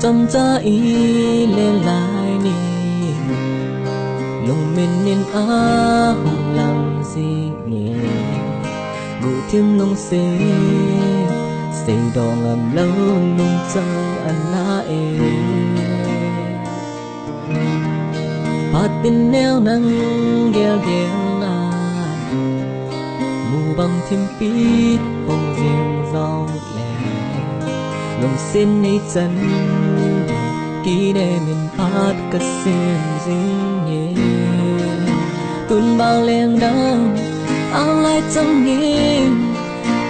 chăm cha ý lên lại nì lòng mình nên không làm gì nhỉ ngủ thêm nông xây đò ngầm lâu nông chân anh lại phát tin neo nắng gheo gheo na mù bằng thêm pít bông riêng rau lẻ lòng xin ấy chân kỹ để mình phát cả xem riêng nhé tuôn bao lên đắng áo lại chẳng nghiêng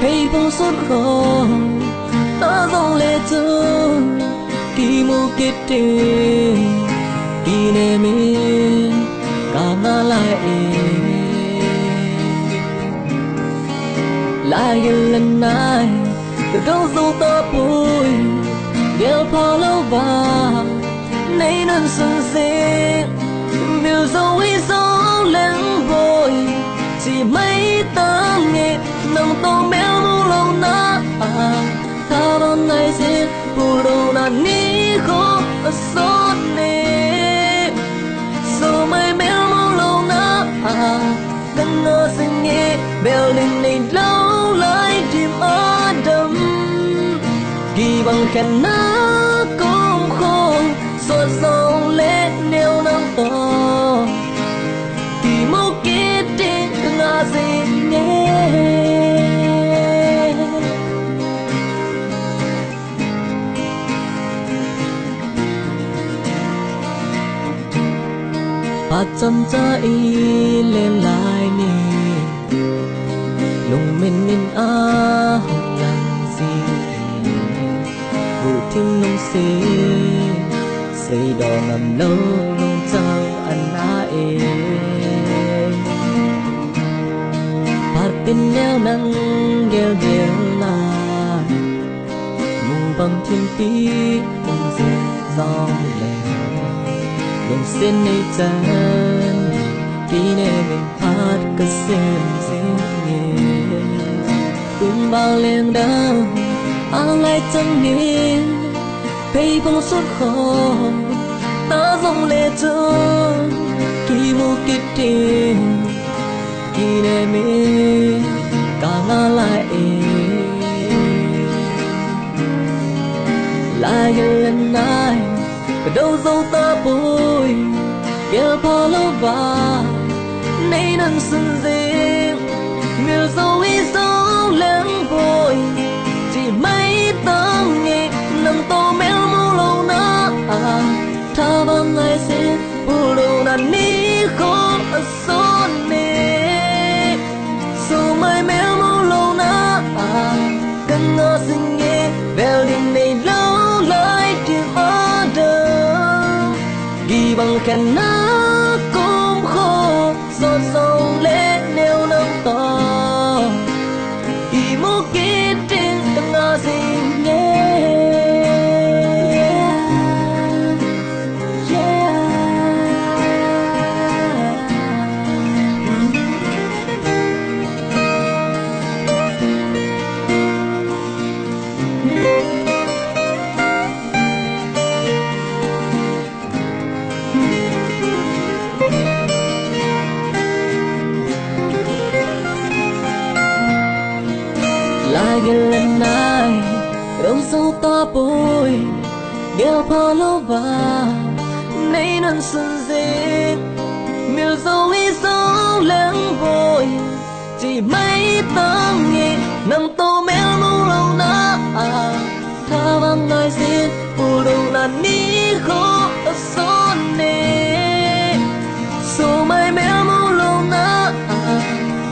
hay bông suốt khổ ta dòng lệ chưa kỳ mù kết tình kỳ nề mình cả ngã lại lần này từ đâu dấu ta bụi đều phá lâu và nay nên xuân xinh miêu dấu ý dấu lên vội chỉ mấy ta nghe nằm to méo mu lâu na ta đón này sẽ bù đầu là ní khó xót nè sau mấy méo mu lâu na cần nó xinh nghe bèo lên này lâu lại tìm ở đầm kỳ bằng khen ná cũng khô xót sâu lên nêu nắng to kỳ mô kết định ngã gì nhé phát chăm cha ý lên lại nè lòng mình nên không làm gì vụ thêm nông xây đò ngầm lâu nông chờ anh phát tin neo nắng gheo gheo là mù bằng thiên tí bông riêng gió lẻ lòng xin ấy chân kỹ nè mình phát cả xem riêng nhé tuôn bao lên đắng áo lại chẳng nghiêng hay bông suốt khổ ta dòng lệ trơn kỳ mù kết tình kỳ nề mê cả ngã lại lần này ở đâu dấu ta bụi kéo phá lâu và nay nên xuân riêng miêu dấu ý dấu lên vội chỉ mấy tấm nghe nằm to méo mu lâu na ta bằng ngày sẽ bù đầu là ní khó xót nè sau mấy méo mu lâu na cần ngó xinh nghe bèo đình này lâu lại tìm ở đâu ghi bằng khen ná cũng khô giọt sông lên nêu nắng to kỳ mô kết tình ngã gì nhé lại lần này đâu dấu ta bụi gheo phá lâu và nay nên xuân riêng miêu dấu ý dấu lên vội chỉ mấy tấm nghe nằm to méo mu lâu na ta bằng ngày riêng bù đầu là ní khó xót nè sau mấy méo mu lâu na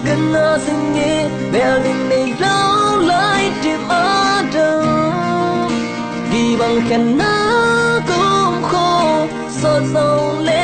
cần nó xinh nghe bèo lên này lâu lại tìm ở đâu ghi bằng khen ná cũng khô xót sâu lên